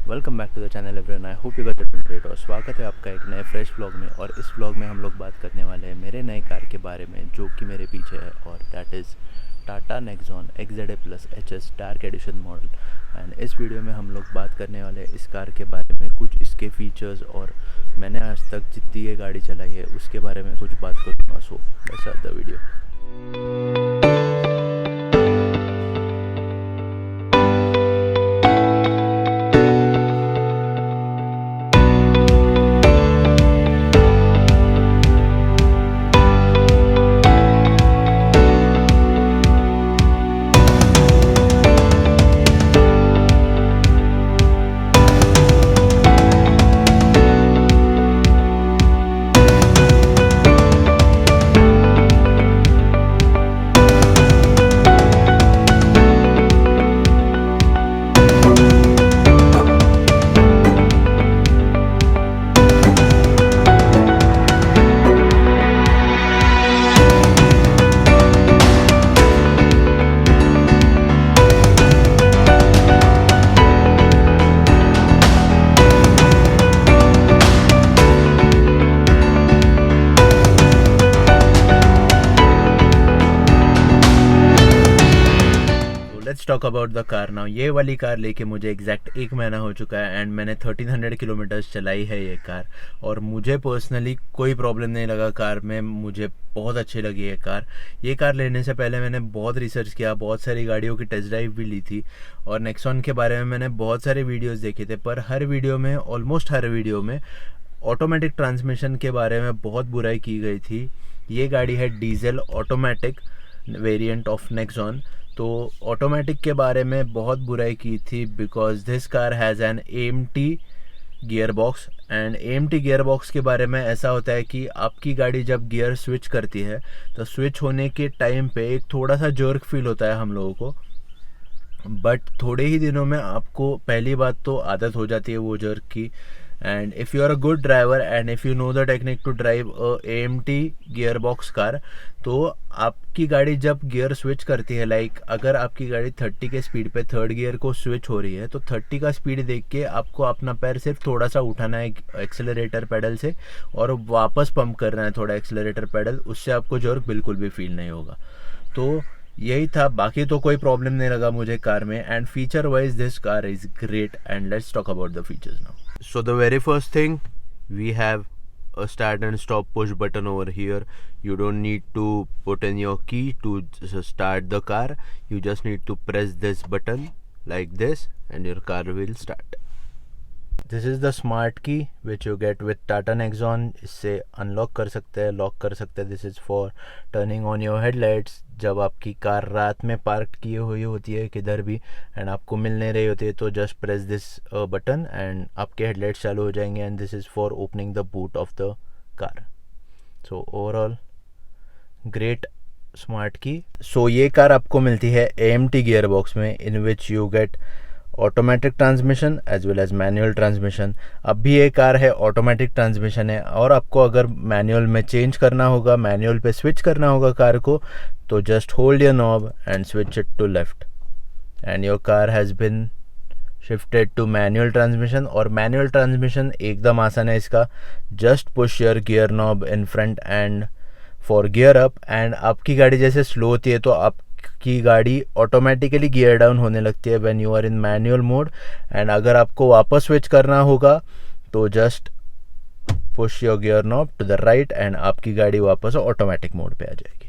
Welcome back to the channel everyone. I hope you guys are doing great. और स्वागत है आपका एक नए फ्रेश व्लॉग में। और इस व्लॉग में हम लोग बात करने वाले हैं मेरे नए कार के बारे में जो कि मेरे पीछे है, और that is Tata Nexon XZA Plus HS dark edition model. And इस वीडियो में हम लोग बात करने वाले हैं इस कार के बारे में, कुछ इसके फीचर्स, और मैंने आज तक जितनी ये गाड़ी चलाई है उसके बारे में कुछ बात करूँगा। So let's start the video. Let's talk about the car now. ये वाली कार लेके मुझे एग्जैक्ट 1 महीना हो चुका है एंड मैंने 1300 किलोमीटर्स चलाई है ये कार। और मुझे पर्सनली कोई प्रॉब्लम नहीं लगा कार में, मुझे बहुत अच्छी लगी ये कार। ये कार लेने से पहले मैंने बहुत रिसर्च किया, बहुत सारी गाड़ियों की टेस्ट ड्राइव भी ली थी, और नेक्सॉन के बारे में मैंने बहुत सारे वीडियोज़ देखे थे। पर हर वीडियो में, ऑलमोस्ट हर वीडियो में ऑटोमेटिक ट्रांसमिशन के बारे में बहुत बुराई की गई थी। ये गाड़ी है diesel automatic variant of Nexon. तो ऑटोमेटिक के बारे में बहुत बुराई की थी because this car has an AMT gear box. And AMT gear box के बारे में ऐसा होता है कि आपकी गाड़ी जब गियर स्विच करती है तो स्विच होने के टाइम पे एक थोड़ा सा जर्क फील होता है हम लोगों को, बट थोड़े ही दिनों में आपको पहली बात तो आदत हो जाती है वो जर्क की। And if you are a good driver and if you know the technique to drive a AMT gear box car, तो आपकी गाड़ी जब गियर स्विच करती है, लाइक अगर आपकी गाड़ी 30 के स्पीड पे थर्ड गियर को स्विच हो रही है, तो 30 का स्पीड देख के आपको अपना पैर सिर्फ थोड़ा सा उठाना है एक्सेलरेटर पेडल से और वापस पंप करना है थोड़ा एक्सेलरेटर पेडल, उससे आपको जर्क बिल्कुल भी फील नहीं होगा। तो यही था, बाकी तो कोई प्रॉब्लम नहीं लगा मुझे कार में। And feature wise this car is great and let's talk about the features now. So the very first thing, we have a start and stop push button over here. You don't need to put in your key to start the car. You just need to press this button like this and your car will start. This is the smart key which you get with Tata Nexon. इससे unlock कर सकते हैं, lock कर सकते हैं। This is for turning on your headlights. जब आपकी car रात में पार्क की हुई होती है किधर भी एंड आपको मिल नहीं रही होती है, तो just press this button and आपके हेडलाइट्स चालू हो जाएंगे। And this is for opening the boot of the car. So overall great smart की। सो ये कार आपको मिलती है AMT गियर बॉक्स में, in which you get automatic transmission as well as manual transmission. अब भी ये कार है ऑटोमेटिक ट्रांसमिशन है, और आपको अगर मैनुअल में चेंज करना होगा, मैनुअल पे स्विच करना होगा कार को, तो just hold your knob and switch it to left and your car has been shifted to manual transmission. और मैनुअल ट्रांसमिशन एकदम आसान है इसका। Just push your gear knob in front and for gear up, and आपकी गाड़ी जैसे slow होती है तो आपकी गाड़ी ऑटोमेटिकली गियर डाउन होने लगती है when you are in manual mode. And अगर आपको वापस स्विच करना होगा तो just push your gear knob to the right and आपकी गाड़ी वापस ऑटोमेटिक मोड पे आ जाएगी।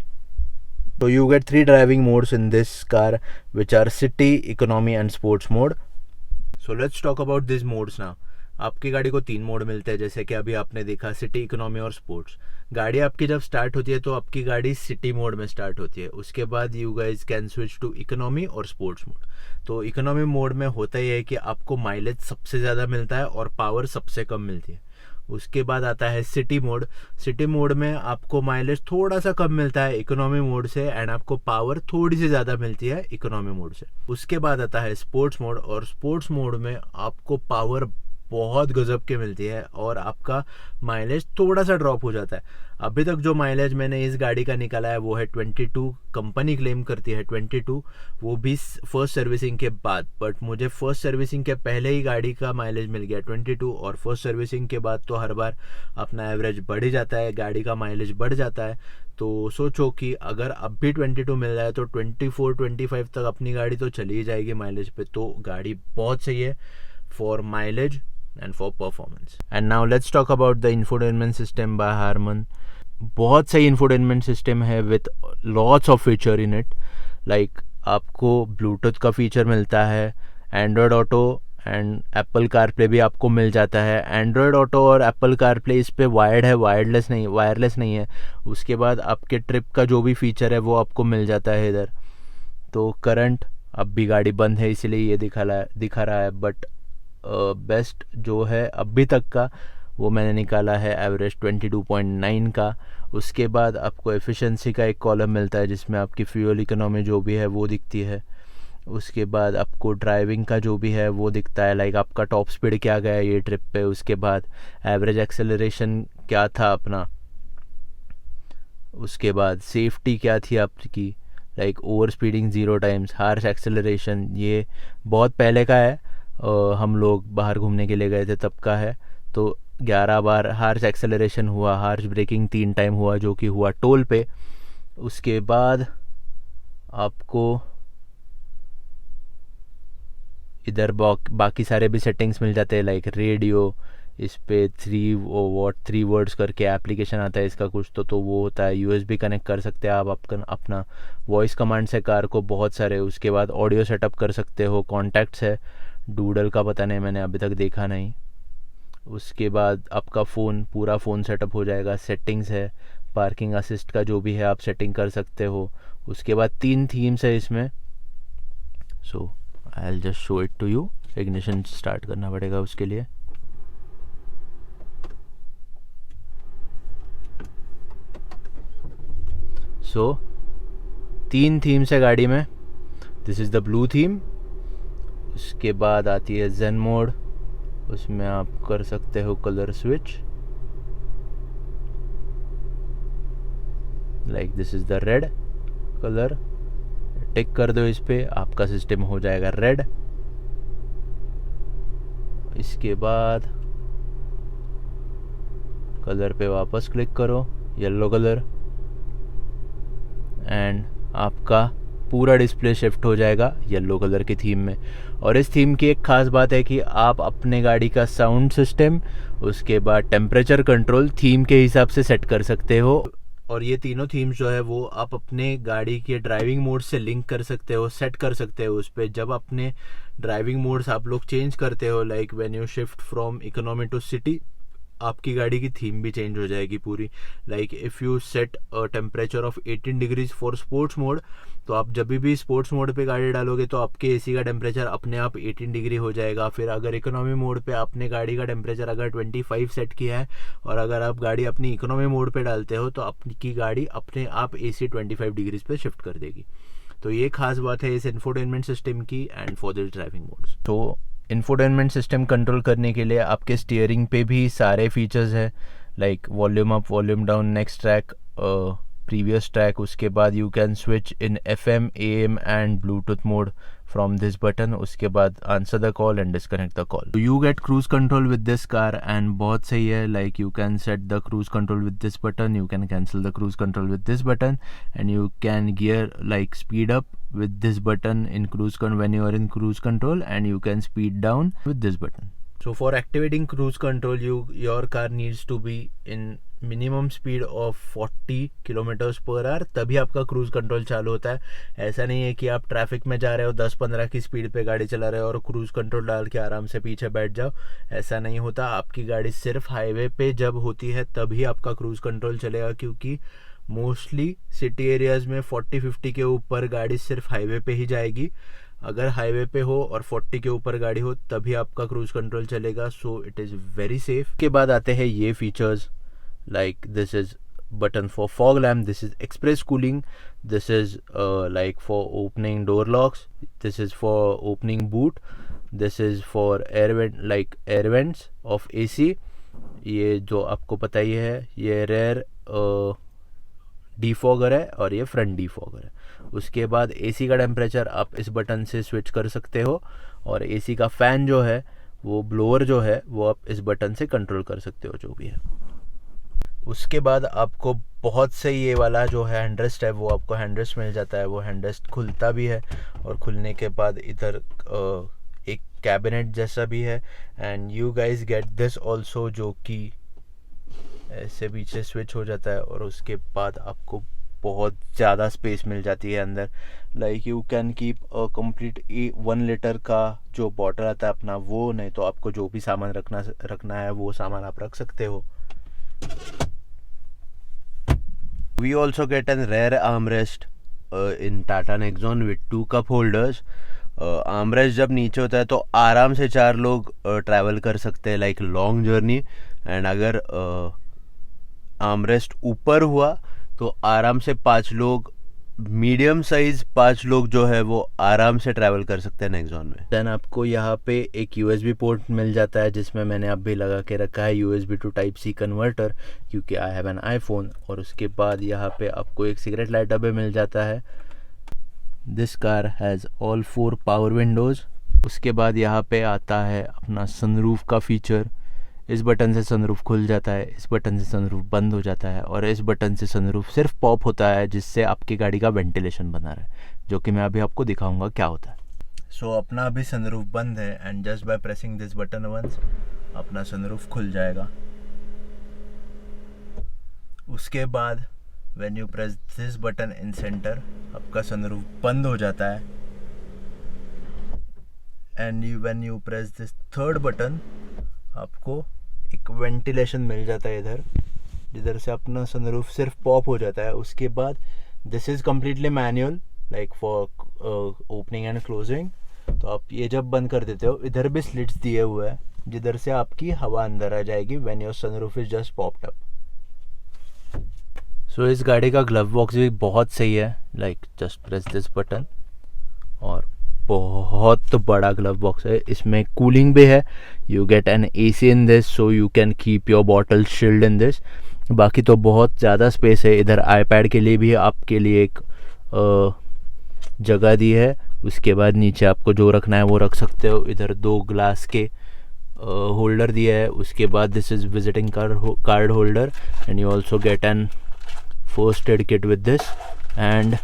So you get 3 driving modes in this car, which are city, economy and sports mode. So let's talk about these modes now. आपकी गाड़ी को 3 mode मिलते हैं, जैसे कि अभी आपने देखा सिटी, इकोनॉमी और स्पोर्ट्स। गाड़ी आपकी जब स्टार्ट होती है तो आपकी गाड़ी सिटी मोड में स्टार्ट होती है, उसके बाद you guys can switch to economy और स्पोर्ट्स मोड। तो इकोनॉमी मोड में होता ही है कि आपको माइलेज सबसे ज़्यादा मिलता है और पावर सबसे कम मिलती है। उसके बाद आता है सिटी मोड। सिटी मोड में आपको माइलेज थोड़ा सा कम मिलता है इकोनॉमी मोड से, एंड आपको पावर थोड़ी सी ज़्यादा मिलती है इकोनॉमी मोड से। उसके बाद आता है स्पोर्ट्स मोड, और स्पोर्ट्स मोड में आपको पावर बहुत गजब के मिलती है और आपका माइलेज थोड़ा सा ड्रॉप हो जाता है। अभी तक जो माइलेज मैंने इस गाड़ी का निकाला है वो है 22, कंपनी क्लेम करती है 22, वो भी फर्स्ट सर्विसिंग के बाद। बट मुझे फर्स्ट सर्विसिंग के पहले ही गाड़ी का माइलेज मिल गया 22, और फर्स्ट सर्विसिंग के बाद तो हर बार अपना एवरेज बढ़ ही जाता है, गाड़ी का माइलेज बढ़ जाता है। तो सोचो कि अगर अब भी 22 मिल रहा है तो 24-25 तक अपनी गाड़ी तो चली ही जाएगी माइलेज पे। तो गाड़ी बहुत सही है for mileage and for performance. And now let's talk about the infotainment system by Harman. बहुत सही infotainment system है with lots of feature in it. Like आपको Bluetooth का फीचर मिलता है, Android Auto and Apple CarPlay भी आपको मिल जाता है। एंड्रॉयड ऑटो और एप्पल कारप्ले इस पे वायर्ड है, वायरलेस नहीं है। उसके बाद आपके ट्रिप का जो भी फीचर है वो आपको मिल जाता है इधर। तो करंट अब भी गाड़ी बंद है इसलिए ये दिखा रहा है, बट बेस्ट जो है अभी तक का वो मैंने निकाला है एवरेज 22.9 का। उसके बाद आपको एफिशिएंसी का एक कॉलम मिलता है जिसमें आपकी फ्यूल इकोनॉमी जो भी है वो दिखती है। उसके बाद आपको ड्राइविंग का जो भी है वो दिखता है, लाइक आपका टॉप स्पीड क्या गया ये ट्रिप पे। उसके बाद एवरेज एक्सेलरेशन क्या था अपना। उसके बाद सेफ्टी क्या थी आपकी, like over speeding 0 times, harsh acceleration ये बहुत पहले का है, हम लोग बाहर घूमने के लिए गए थे तब का है। तो 11 बार हार्श एक्सेलरेशन हुआ, हार्श ब्रेकिंग 3 टाइम हुआ जो कि हुआ टोल पे। उसके बाद आपको इधर बाकी सारे भी सेटिंग्स मिल जाते हैं, लाइक रेडियो, इस पे 3 वर्ड्स करके एप्लीकेशन आता है इसका कुछ तो वो होता है। USB कनेक्ट कर सकते हैं आप अपना वॉइस कमांड से कार को बहुत सारे। उसके बाद ऑडियो सेटअप कर सकते हो, कॉन्टैक्ट्स है, डूडल का पता नहीं, मैंने अभी तक देखा नहीं। उसके बाद आपका पूरा फ़ोन सेटअप हो जाएगा। सेटिंग्स है, पार्किंग असिस्ट का जो भी है आप सेटिंग कर सकते हो। उसके बाद 3 थीम्स है इसमें, so I will just show it to you. Ignition start करना पड़ेगा उसके लिए। सो 3 थीम्स है गाड़ी में। This is the blue theme. उसके बाद आती है जेन मोड, उसमें आप कर सकते हो colour switch, like this is the red colour. Tick कर दो इस पे, आपका सिस्टम हो जाएगा रेड। इसके बाद कलर पे वापस क्लिक करो, येलो कलर, एंड आपका पूरा डिस्प्ले शिफ्ट हो जाएगा येलो कलर की थीम में। और इस थीम की एक ख़ास बात है कि आप अपने गाड़ी का साउंड सिस्टम, उसके बाद टेम्परेचर कंट्रोल थीम के हिसाब से सेट कर सकते हो। और ये तीनों थीम्स जो है वो आप अपने गाड़ी के ड्राइविंग मोड से लिंक कर सकते हो, सेट कर सकते हो उस पर। जब अपने ड्राइविंग मोड्स आप लोग चेंज करते हो, like when you shift from economy to city, आपकी गाड़ी की थीम भी चेंज हो जाएगी पूरी। Like if you set a temperature of 18 degrees for sports mode, तो आप जब भी स्पोर्ट्स मोड पे गाड़ी डालोगे तो आपके एसी का टेम्परेचर अपने आप 18 डिग्री हो जाएगा। फिर अगर इकोनॉमी मोड पे आपने गाड़ी का टेम्परेचर अगर 25 सेट किया है और अगर आप गाड़ी अपनी इकोनॉमी मोड पे डालते हो तो आपकी गाड़ी अपने आप एसी 25 डिग्रीज पे शिफ्ट कर देगी। तो ये खास बात है इस इंफोटेनमेंट सिस्टम की and for this driving modes. तो इंफोटेनमेंट सिस्टम कंट्रोल करने के लिए आपके स्टीयरिंग पे भी सारे फीचर्स है, like volume up, volume down, next track, previous track. उसके बाद you can switch in FM, AM and Bluetooth mode from this button. उसके बाद answer the call and disconnect the call. You get cruise control with this car and बहुत सही है, like you can set the cruise control with this button, you can cancel the cruise control with this button, and you can gear like speed up with this button in when you are in cruise control, and you can speed down with this button. So for activating cruise control, your car needs to be in minimum speed of 40 kilometres per hour, तभी आपका cruise control चालू होता है। ऐसा नहीं है कि आप ट्रैफिक में जा रहे हो 10-15 की स्पीड पे गाड़ी चला रहे हो और क्रूज कंट्रोल डाल के आराम से पीछे बैठ जाओ, ऐसा नहीं होता। आपकी गाड़ी सिर्फ हाईवे पे जब होती है तभी आपका क्रूज कंट्रोल चलेगा, क्योंकि मोस्टली सिटी एरियाज में 40-50 के ऊपर गाड़ी सिर्फ हाईवे पे ही जाएगी। अगर हाईवे पे हो और 40 के ऊपर गाड़ी हो तभी आपका क्रूज कंट्रोल चलेगा। So it is very safe. के बाद आते हैं ये features, like this is button for fog lamp, this is express cooling, this is like for opening door locks, this is for opening boot, this is for air vent, like air vents of AC। ये जो आपको पता ही है, ये rare defogger है और ये front defogger है। उसके बाद AC का टेम्परेचर आप इस बटन से स्विच कर सकते हो, और AC का फ़ैन जो है, वो ब्लोअर जो है, वो आप इस बटन से कंट्रोल कर सकते हो, जो भी है। उसके बाद आपको बहुत से ये वाला जो है हैंडरेस्ट है, वो आपको हैंडरेस्ट मिल जाता है। वो हैंडरेस्ट खुलता भी है, और खुलने के बाद इधर एक कैबिनेट जैसा भी है, and you guys get this also, जो कि ऐसे पीछे स्विच हो जाता है। और उसके बाद आपको बहुत ज़्यादा स्पेस मिल जाती है अंदर, like you can keep a complete 1 litre का जो बॉटल आता है अपना, वो नहीं तो आपको जो भी सामान रखना है वो सामान आप रख सकते हो। We also get a rear armrest in Tata Nexon with 2 cup holders. Armrest जब नीचे होता है तो आराम से 4 लोग ट्रैवल कर सकते हैं, लाइक लॉन्ग जर्नी। एंड अगर आर्मरेस्ट ऊपर हुआ तो आराम से 5 लोग, मीडियम साइज 5 लोग जो है वो आराम से ट्रैवल कर सकते हैं नेक्सॉन में। देन आपको यहाँ पे एक USB पोर्ट मिल जाता है, जिसमें मैंने अभी लगा के रखा है USB to Type-C कन्वर्टर, क्योंकि आई हैव एन आईफोन। और उसके बाद यहाँ पे आपको एक सिगरेट लाइटर भी मिल जाता है। This car has all 4 power Windows. उसके बाद यहाँ पे आता है अपना सनरूफ का फीचर। इस बटन से सनरूफ खुल जाता है, इस बटन से सनरूफ बंद हो जाता है, और इस बटन से सनरूफ सिर्फ पॉप होता है, जिससे आपकी गाड़ी का वेंटिलेशन बना रहा है, जो कि मैं अभी आपको दिखाऊंगा क्या होता है। सो अपना अभी सनरूफ बंद है, and just by pressing this button once अपना सनरूफ खुल जाएगा। उसके बाद when you press this button in center, आपका सनरूफ बंद हो जाता है। And when you press this third button, आपको एक वेंटिलेशन मिल जाता है इधर, जिधर से अपना सनरूफ सिर्फ पॉप हो जाता है। उसके बाद this is completely manual, like for opening and closing. तो आप ये जब बंद कर देते हो, इधर भी स्लिट्स दिए हुए हैं, जिधर से आपकी हवा अंदर आ जाएगी when your sunroof is just popped up. So इस गाड़ी का ग्लव बॉक्स भी बहुत सही है, like just press this button, और बहुत बड़ा ग्लव बॉक्स है। इसमें कूलिंग भी है, you get an AC in this, so you can keep your bottle shield in this. बाकी तो बहुत ज़्यादा स्पेस है। इधर iPad के लिए भी आपके लिए एक जगह दी है। उसके बाद नीचे आपको जो रखना है वो रख सकते हो। इधर 2 ग्लास के होल्डर दिया है। उसके बाद this is visiting card holder, and you also get an first aid kit with this. And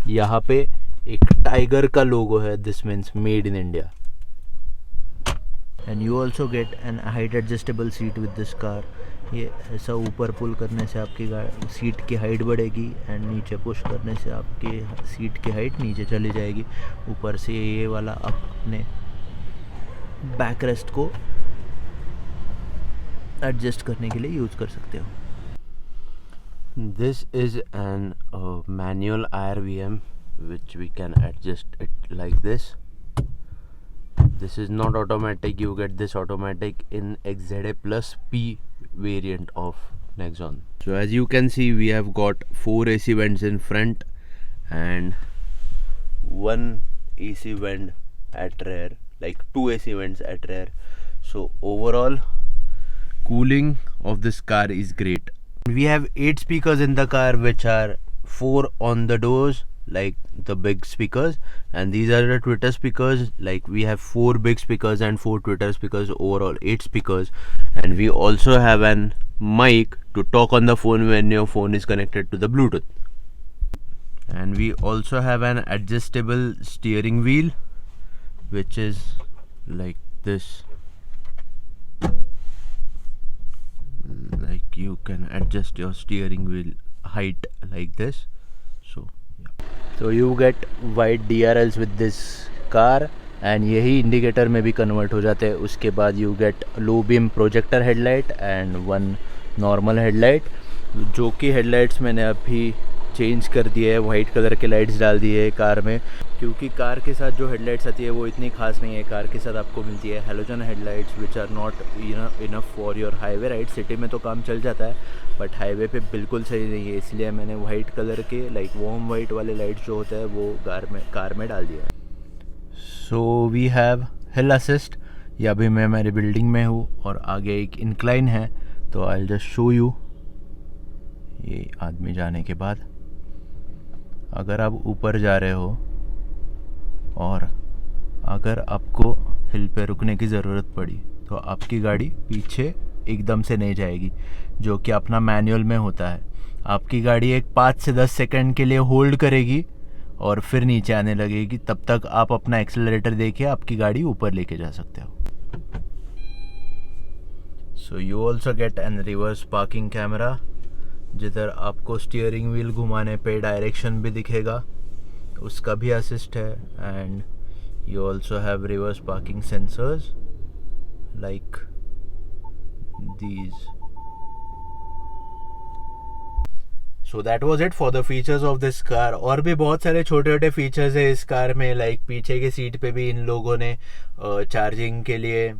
यहाँ पे एक टाइगर का लोगो है, this means made in India. And you also get an height adjustable seat with this car. ये ऐसा ऊपर पुल करने से आपकी सीट की हाइट बढ़ेगी, एंड नीचे पुश करने से आपकी सीट की हाइट नीचे चली जाएगी। ऊपर से ये वाला आप अपने बैक रेस्ट को एडजस्ट करने के लिए यूज़ कर सकते हो। This is an manual IRVM which we can adjust it like this. This is not automatic, you get this automatic in XZA Plus P variant of Nexon. So as you can see, we have got 4 AC vents in front and 1 AC vent at rear, like 2 AC vents at rear. So overall cooling of this car is great. We have 8 speakers in the car, which are 4 on the doors, like the big speakers, and these are the Twitter speakers. Like we have 4 big speakers and 4 Twitter speakers, overall 8 speakers. And we also have an mic to talk on the phone when your phone is connected to the Bluetooth. And we also have an adjustable steering wheel, which is like this. Like you can adjust your steering wheel height like this. So you get wide DRLs with this car, and यही indicator में भी convert हो जाते हैं। उसके बाद you get low beam projector headlight and 1 normal headlight, जो कि हेडलाइट्स मैंने अभी चेंज कर दिए है, वाइट कलर के लाइट्स डाल दिए है कार में, क्योंकि कार के साथ जो हेडलाइट्स आती है वो इतनी खास नहीं है। कार के साथ आपको मिलती है halogen headlights, which are not enough for your highway ride. City में तो काम चल जाता है, बट हाईवे पे बिल्कुल सही नहीं है, इसलिए मैंने वाइट कलर के, लाइक वॉर्म वाइट वाले लाइट्स जो होते हैं वो कार में डाल दिया है। So we have hill assist, या अभी मैं मेरी बिल्डिंग में हूँ और आगे एक इंक्लाइन है, तो आई जस्ट शो यू। ये आदमी जाने के बाद अगर आप ऊपर जा रहे हो और अगर आपको हिल पे रुकने की ज़रूरत पड़ी तो आपकी गाड़ी पीछे एकदम से नहीं जाएगी, जो कि अपना मैनुअल में होता है। आपकी गाड़ी एक 5 से 10 सेकंड के लिए होल्ड करेगी और फिर नीचे आने लगेगी। तब तक आप अपना एक्सेलरेटर देके आपकी गाड़ी ऊपर लेके जा सकते हो। So you also get an reverse parking camera, जिधर आपको स्टीयरिंग व्हील घुमाने पे डायरेक्शन भी दिखेगा, उसका भी असिस्ट है। And you also have reverse parking sensors like these. So that was it for the features of this car. और भी बहुत सारे छोटे छोटे फीचर्स है इस कार में, लाइक पीछे के सीट पे भी इन लोगों ने चार्जिंग के लिए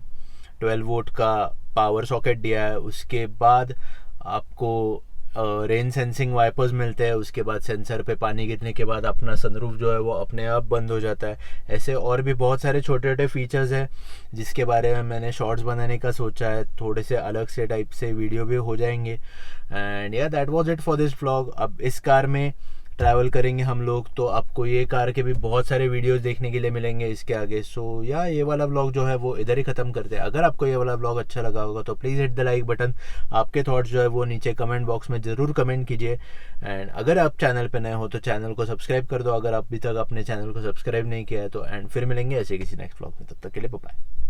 12 वोल्ट का पावर सॉकेट दिया है। उसके बाद आपको रेन सेंसिंग वाइपर्स मिलते हैं। उसके बाद सेंसर पे पानी गिरने के बाद अपना सनरूफ जो है वो अपने आप बंद हो जाता है। ऐसे और भी बहुत सारे छोटे छोटे फीचर्स हैं जिसके बारे में मैंने शॉर्ट्स बनाने का सोचा है, थोड़े से अलग से टाइप से वीडियो भी हो जाएंगे। एंड या that was it for this vlog. अब इस कार में ट्रैवल करेंगे हम लोग, तो आपको ये कार के भी बहुत सारे वीडियोस देखने के लिए मिलेंगे इसके आगे। सो या ये वाला व्लॉग जो है वो इधर ही ख़त्म करते हैं। अगर आपको ये वाला व्लॉग अच्छा लगा होगा तो please hit the like button. आपके थॉट्स जो है वो नीचे कमेंट बॉक्स में ज़रूर कमेंट कीजिए। एंड अगर आप चैनल पे नए हो तो चैनल को सब्सक्राइब कर दो, अगर अभी तक अपने चैनल को सब्सक्राइब नहीं किया है तो। एंड फिर मिलेंगे ऐसे किसी नेक्स्ट व्लॉग में, तब तक के लिए बाय बाय।